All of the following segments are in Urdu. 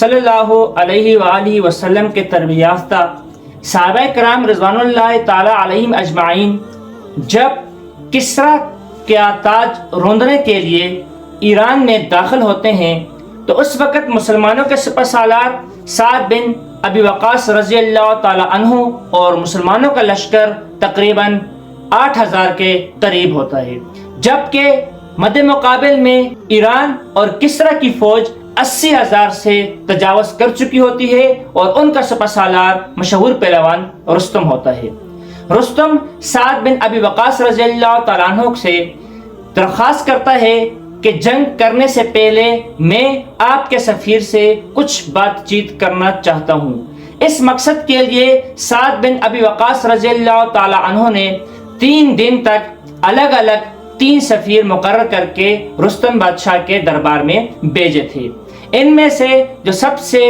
صلی اللہ علیہ وآلہ وسلم کے تربیت یافتہ صحابہ کرام رضوان اللہ تعالی علیہم اجمعین جب کسریٰ کا تاج روندنے کے لیے ایران میں داخل ہوتے ہیں تو اس وقت مسلمانوں کے سپہ سالار سعد بن ابی وقاص رضی اللہ تعالی عنہ اور مسلمانوں کا لشکر تقریباً 8000 کے قریب ہوتا ہے، جبکہ مد مقابل میں ایران اور کسریٰ کی فوج 80,000 سے تجاوز کر چکی ہوتی ہے اور ان کا سپہ سالار مشہور پہلوان رستم ہوتا ہے۔ رستم سعد بن ابی وقاص رضی اللہ تعالیٰ عنہ سے درخواست کرتا ہے کہ جنگ کرنے سے پہلے میں آپ کے سفیر سے کچھ بات چیت کرنا چاہتا ہوں۔ اس مقصد کے لیے سعد بن ابی وقاص رضی اللہ تعالیٰ عنہ نے 3 دن تک الگ الگ 3 سفیر مقرر کر کے رستم بادشاہ کے دربار میں بھیجے تھے۔ ان میں سے جو سب سے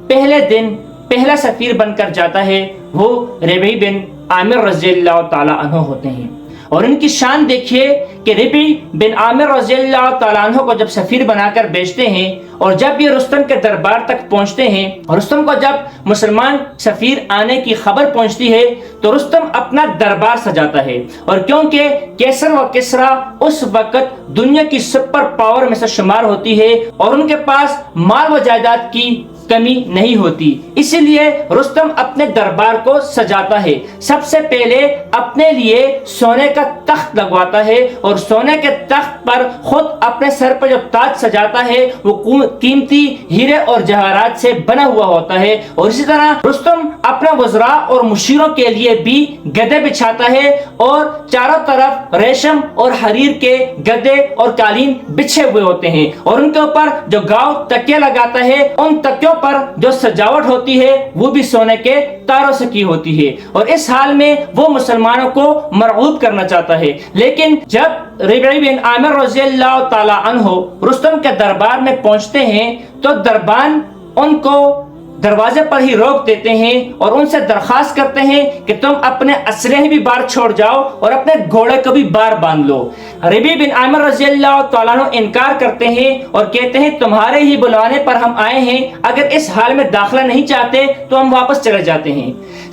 پہلے دن پہلا سفیر بن کر جاتا ہے وہ ربیع بن عامر رضی اللہ تعالیٰ عنہ ہوتے ہیں، اور ان کی شان دیکھیے کہ ربیع بن عامر رضی اللہ تعالیٰ عنہ کو جب سفیر بنا کر بھیجتے ہیں اور جب یہ رستم کے دربار تک پہنچتے ہیں اور رستم کو جب مسلمان سفیر آنے کی خبر پہنچتی ہے تو رستم اپنا دربار سجاتا ہے، اور کیونکہ کیسر و کسریٰ اس وقت دنیا کی سپر پاور میں سے شمار ہوتی ہے اور ان کے پاس مال و جائیداد کی کمی نہیں ہوتی، اسی لیے رستم اپنے دربار کو سجاتا ہے۔ سب سے پہلے اپنے لیے سونے کا تخت لگواتا ہے اور سونے کے تخت پر خود اپنے سر پر جو تاج سجاتا ہے وہ قیمتی ہیرے اور جواہرات سے بنا ہوا ہوتا ہے، اور اسی طرح رستم اپنے وزراء اور مشیروں کے لیے بھی گدے بچھاتا ہے اور چاروں طرف ریشم اور حریر کے گدے اور قالین بچھے ہوئے ہوتے ہیں، اور ان کے اوپر جو گاؤں تکیہ لگاتا ہے ان تکیوں پر جو سجاوٹ ہوتی ہے وہ بھی سونے کے تاروں سے کی ہوتی ہے، اور اس حال میں وہ مسلمانوں کو مرعوب کرنا چاہتا ہے۔ لیکن جب ربیع بن عامر رضی اللہ تعالی عنہ رستم کے دربار میں پہنچتے ہیں تو دربان ان کو دروازے پر ہی روک دیتے ہیں اور ان سے درخواست کرتے ہیں کہ تم اپنے اسلحے بھی بار چھوڑ جاؤ اور اپنے گھوڑے کو بھی بار باندھ لو۔ ربیع بن عامر رضی اللہ تعالیٰ عنہ انکار کرتے ہیں اور کہتے ہیں تمہارے ہی بلانے پر ہم آئے ہیں، اگر اس حال میں داخلہ نہیں چاہتے تو ہم واپس چلے جاتے ہیں۔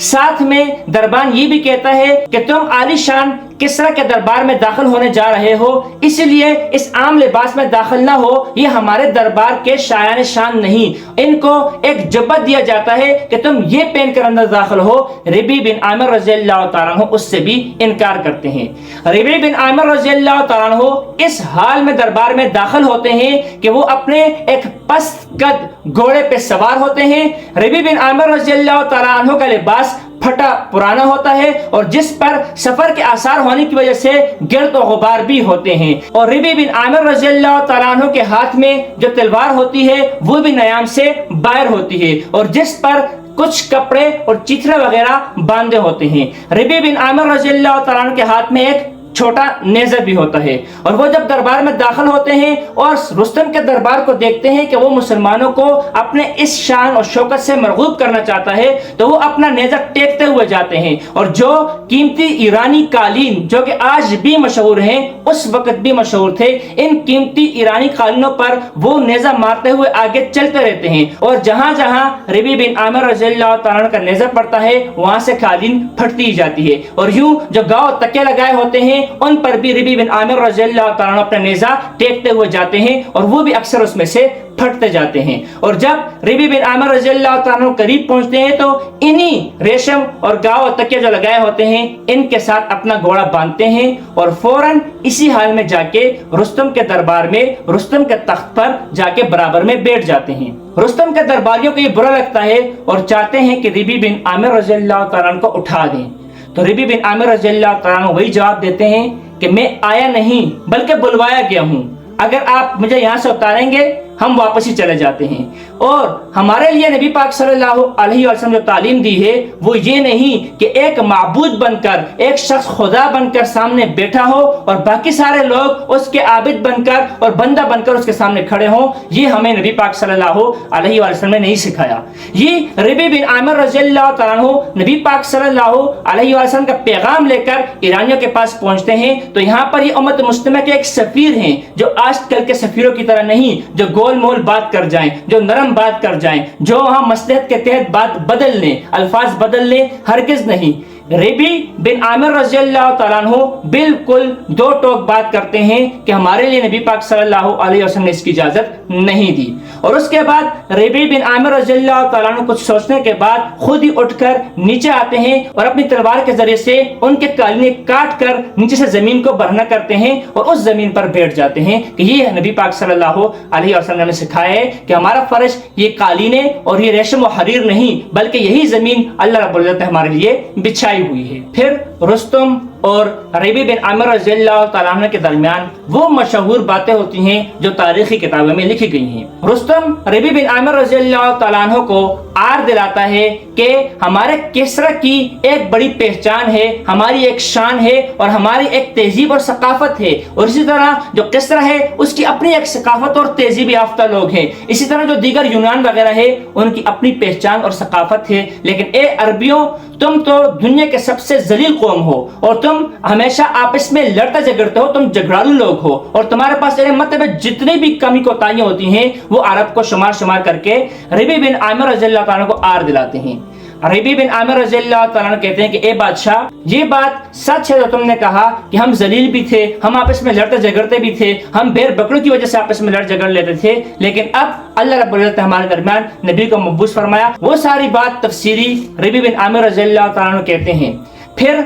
ساتھ میں دربان یہ بھی کہتا ہے کہ تم عالی شان کسریٰ کے دربار میں داخل ہونے جا رہے ہو، اس لیے اس عام لباس میں داخل نہ ہو، یہ ہمارے دربار کے شایان شان نہیں۔ ان کو ایک جبت دیا جاتا ہے کہ تم یہ پہن کر اندر داخل ہو۔ ربیع بن عامر رضی اللہ تعالیٰ عنہ اس سے بھی انکار کرتے ہیں۔ ربیع بن عامر رضی اللہ تعالیٰ عنہ اس حال میں دربار میں داخل ہوتے ہیں کہ وہ اپنے ایک پست قد گھوڑے پہ سوار ہوتے ہیں۔ ربیع بن عامر رضی اللہ تعالیٰ عنہ کا لباس پھٹا پرانا ہوتا ہے اور جس پر سفر کے آثار ہونے کی وجہ سے گرد و غبار بھی ہوتے ہیں، اور ربیع بن عامر رضی اللہ تعالیٰ عنہ کے ہاتھ میں جو تلوار ہوتی ہے وہ بھی نیام سے باہر ہوتی ہے اور جس پر کچھ کپڑے اور چترے وغیرہ باندھے ہوتے ہیں۔ ربیع بن عامر رضی اللہ تعالیٰ عنہ کے ہاتھ میں ایک چھوٹا نیزہ بھی ہوتا ہے، اور وہ جب دربار میں داخل ہوتے ہیں اور رستم کے دربار کو دیکھتے ہیں کہ وہ مسلمانوں کو اپنے اس شان اور شوکت سے مرغوب کرنا چاہتا ہے تو وہ اپنا نیزہ ٹیکتے ہوئے جاتے ہیں، اور جو قیمتی ایرانی قالین جو کہ آج بھی مشہور ہیں اس وقت بھی مشہور تھے، ان قیمتی ایرانی قالینوں پر وہ نیزہ مارتے ہوئے آگے چلتے رہتے ہیں، اور جہاں جہاں ربیع بن عامر رضی اللہ تعالیٰ کا نیزہ پڑتا ہے وہاں سے قالین پھٹتی ہی جاتی ہے، اور یوں جو گاؤں تکے لگائے ہوتے ہیں ان پر بھی ربیع بن عامر رضی اللہ تعالیٰ اپنا نیزہ ٹیکتے ہوئے جاتے ہیں اور وہ بھی اکثر اس میں سے پھٹتے جاتے ہیں۔ اور جب ربیع بن عامر رضی اللہ تعالیٰ قریب پہنچتے ہیں تو انہی ریشم اور گاؤ اور تکیے جو لگائے ہوتے ہیں ان کے ساتھ اپنا گھوڑا باندھتے ہیں اور فوراً اسی حال میں جا کے رستم کے دربار میں رستم کے تخت پر جا کے برابر میں بیٹھ جاتے ہیں۔ رستم کے درباریوں کو یہ برا لگتا ہے اور چاہتے ہیں کہ ربیع بن عامر رضی اللہ تعالیٰ کو اٹھا دیں، تو ربیع بن عامر رضی اللہ تعالیٰ وہی جواب دیتے ہیں کہ میں آیا نہیں بلکہ بلوایا گیا ہوں، اگر آپ مجھے یہاں سے اتاریں گے ہم واپس ہی چلے جاتے ہیں۔ اور ہمارے لیے نبی پاک صلی اللہ علیہ وسلم جو تعلیم دی ہے وہ یہ نہیں کہ ایک معبود بن کر ایک شخص خدا بن کر سامنے بیٹھا ہو اور باقی سارے لوگ اس کے عابد بن کر اور بندہ بن کر اس کے سامنے کھڑے ہوں، یہ ہمیں نبی پاک صلی اللہ علیہ وسلم نے نہیں سکھایا۔ یہ ربیع بن عامر رضی اللہ تعالیٰ عنہ نبی پاک صلی اللہ علیہ وسلم کا پیغام لے کر ایرانیوں کے پاس پہنچتے ہیں تو یہاں پر یہ امت مسلمہ کے ایک سفیر ہیں جو آج کل کے سفیروں کی طرح نہیں جو گول مول بات کر جائیں، جو نرم فوراً بات کر جائیں، جو وہاں مصلحت کے تحت بات بدل لیں، الفاظ بدل لیں، ہرگز نہیں۔ ربی بن عامر رضی اللہ تعالیٰ عنہ بالکل دو ٹوک بات کرتے ہیں کہ ہمارے لیے نبی پاک صلی اللہ علیہ وسلم نے اس کی اجازت نہیں دی۔ اور اس کے بعد ربی بن عامر رضی اللہ تعالیٰ عنہ کچھ سوچنے کے بعد خود ہی اٹھ کر نیچے آتے ہیں اور اپنی تلوار کے ذریعے سے ان کے قالینیں کاٹ کر نیچے سے زمین کو برہنہ کرتے ہیں اور اس زمین پر بیٹھ جاتے ہیں کہ یہ نبی پاک صلی اللہ علیہ وسلم نے سکھایا ہے کہ ہمارا فرش یہ قالینیں اور یہ ریشم و حریر نہیں، بلکہ یہی زمین اللہ رب العزت نے ہمارے لیے بچھائی ہوئی ہے۔ پھر رستم اور ربی بن عامر رضی اللہ تعالیٰ عنہ کے درمیان وہ مشہور باتیں ہوتی ہیں جو تاریخی کتابوں میں لکھی گئی ہیں۔ رستم ربی بن عامر رضی اللہ تعالیٰ عنہ کو آر دلاتا ہے کہ ہمارے کسرا کی ایک بڑی پہچان ہے، ہماری ایک شان ہے اور ہماری ایک تہذیب اور ثقافت ہے، اور اسی طرح جو کسرا ہے اس کی اپنی ایک ثقافت اور تہذیب یافتہ لوگ ہیں، اسی طرح جو دیگر یونان وغیرہ ہے ان کی اپنی پہچان اور ثقافت ہے، لیکن اے عربیوں تم تو دنیا کے سب سے ذلیل قوم ہو اور تم ہمیشہ آپس میں لڑتے جھگڑتے ہو، تم جھگڑالو لوگ ہو، اور تمہارے پاس مطلب جتنی بھی کمی کوتاہیاں ہوتی ہیں وہ عرب کو شمار کر کے ربی بن عامر رضی اللہ تعالیٰ کو آر دلاتے ہیں۔ ربی بن عامر رضی اللہ تعالیٰ کہتے ہیں کہ اے بادشاہ، یہ بات سچ ہے جو تم نے کہا کہ ہم ذلیل بھی تھے، ہم آپس میں لڑتے جھگڑتے بھی تھے، ہم بیر بکروں کی وجہ سے آپس میں لڑ جھگڑ لیتے تھے، لیکن اب اللہ رب العزت نے ہمارے درمیان نبی کو مبعوث فرمایا۔ وہ ساری بات تفصیلی ربی بن عامر رضی اللہ تعالیٰ کہتے ہیں۔ پھر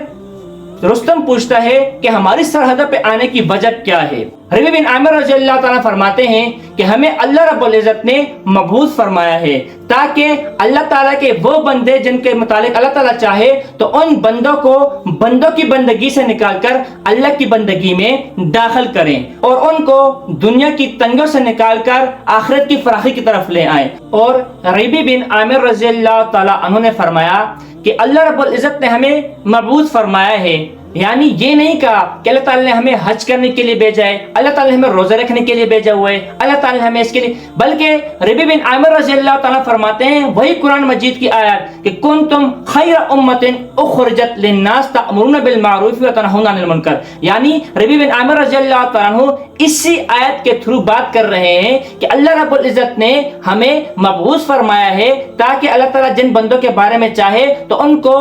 رستم پوچھتا ہے کہ ہماری سرحد پہ آنے کی وجہ کیا ہے؟ ربی بن عامر رضی اللہ تعالیٰ فرماتے ہیں کہ ہمیں اللہ رب العزت نے مبعوث فرمایا ہے تاکہ اللہ تعالیٰ کے وہ بندے جن کے متعلق اللہ تعالیٰ چاہے تو ان بندوں کو بندوں کی بندگی سے نکال کر اللہ کی بندگی میں داخل کریں، اور ان کو دنیا کی تنگیوں سے نکال کر آخرت کی فراخی کی طرف لے آئیں۔ اور ربی بن عامر رضی اللہ تعالیٰ عنہ نے فرمایا کہ اللہ رب العزت نے ہمیں مبعوث فرمایا ہے، یعنی یہ نہیں کہا کہ اللہ تعالیٰ نے ہمیں حج کرنے کے لیے بھیجا ہے، اللہ تعالیٰ نے ہمیں روزہ رکھنے کے لیے بھیجا ہوا ہے، اللہ تعالیٰ نے ہمیں اس کے لیے، بلکہ ربی بن عامر رضی اللہ تعالیٰ فرماتے ہیں وہی قرآن مجید کی آیت کہ کنتم خیر امت اخرجت للناس تأمرون بالمعروف وتنہون عن المنکر، یعنی ربی بن عامر رضی اللہ تعالیٰ اسی آیت کے تھرو بات کر رہے ہیں کہ اللہ رب العزت نے ہمیں مبعوث فرمایا ہے تاکہ اللہ تعالیٰ جن بندوں کے بارے میں چاہے تو ان کو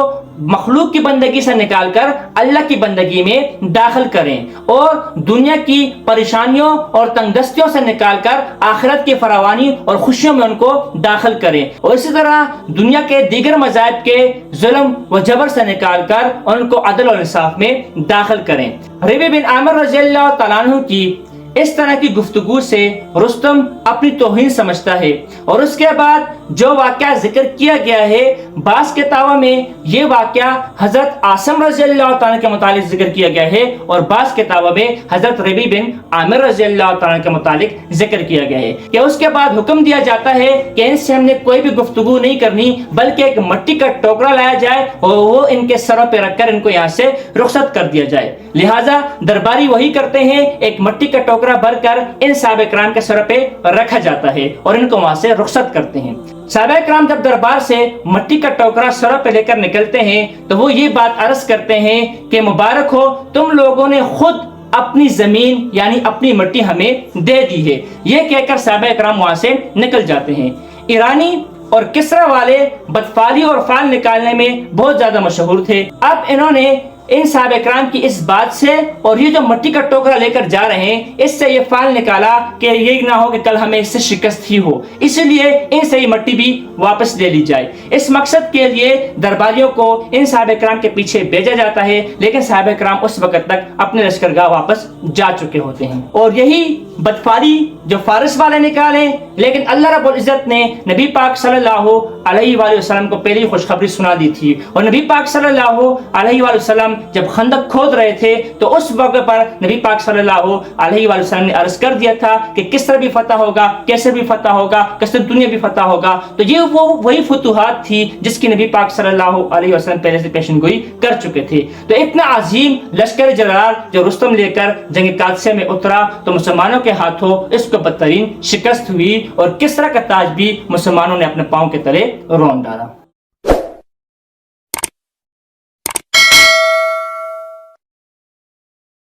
مخلوق کی بندگی سے نکال کر اللہ کی بندگی میں داخل کریں، اور دنیا کی پریشانیوں اور تنگ دستیوں سے نکال کر آخرت کی فراوانی اور خوشیوں میں ان کو داخل کریں، اور اسی طرح دنیا کے دیگر مذاہب کے ظلم و جبر سے نکال کر ان کو عدل اور انصاف میں داخل کریں۔ ربی بن عامر رضی اللہ تعالیٰ عنہ کی اس طرح کی گفتگو سے رستم اپنی توہین سمجھتا ہے، اور اس کے بعد جو واقعہ ذکر کیا گیا ہے بعض کتابوں میں یہ واقعہ حضرت عاصم رضی اللہ تعالیٰ کے متعلق ذکر کیا گیا ہے، اور بعض کتابوں میں حضرت ربی بن عامر رضی اللہ تعالیٰ کے متعلق ذکر کیا گیا ہے کہ اس کے بعد حکم دیا جاتا ہے کہ ان سے ہم نے کوئی بھی گفتگو نہیں کرنی، بلکہ ایک مٹی کا ٹوکرا لایا جائے اور وہ ان کے سروں پہ رکھ کر ان کو یہاں سے رخصت کر دیا جائے۔ لہٰذا درباری وہی کرتے ہیں، ایک مٹی کا ٹوکرا بھر کر ان صحابہ کرام کے سر پہ رکھا جاتا ہے اور ان کو وہاں سے رخصت کرتے ہیں۔ صحابہ کرام جب دربار سے مٹی کا ٹوکرا سر پہ لے کر نکلتے ہیں تو وہ یہ بات عرض کرتے ہیں کہ مبارک ہو، تم لوگوں نے خود اپنی زمین یعنی اپنی مٹی ہمیں دے دی ہے۔ یہ کہہ کر صحابہ کرام وہاں سے نکل جاتے ہیں۔ ایرانی اور کسرا والے بدفعلی اور فال نکالنے میں بہت زیادہ مشہور تھے۔ اب انہوں نے ان صحابہ کرام کی اس بات سے اور یہ جو مٹی کا ٹوکرا لے کر جا رہے ہیں اس سے یہ فال نکالا کہ یہ نہ ہو کہ کل ہمیں اس سے شکست ہی ہو، اسی لیے ان سے یہ مٹی بھی واپس لے لی جائے۔ اس مقصد کے لیے درباریوں کو ان صحابہ کرام کے پیچھے بھیجا جاتا ہے، لیکن صحابہ کرام اس وقت تک اپنے لشکرگاہ واپس جا چکے ہوتے ہیں۔ اور یہی بدفاری جو فارس والے نکالے، لیکن اللہ رب العزت نے نبی پاک صلی اللہ علیہ وآلہ وسلم کو پہلی خوشخبری سنا دی تھی، اور نبی پاک صلی اللہ علیہ وآلہ وسلم جب خندق کھود رہے تھے تو اس وقت پر نبی پاک صلی اللہ علیہ وآلہ وسلم نے عرض کر دیا تھا کہ کس طرح بھی فتح ہوگا، کیسے بھی فتح ہوگا، کس دنیا بھی فتح ہوگا۔ تو یہ وہی فتوحات تھی جس کی نبی پاک صلی اللہ علیہ وسلم پہلے سے پیشن گوئی کر چکے تھے۔ تو اتنا عظیم لشکر جلال جو رستم لے کر جنگ قادسیہ میں اترا تو مسلمانوں کے ہاتھوں اس کو بدترین شکست ہوئی، اور کسرا کا تاج بھی مسلمانوں نے اپنے پاؤں کے تلے رون ڈالا۔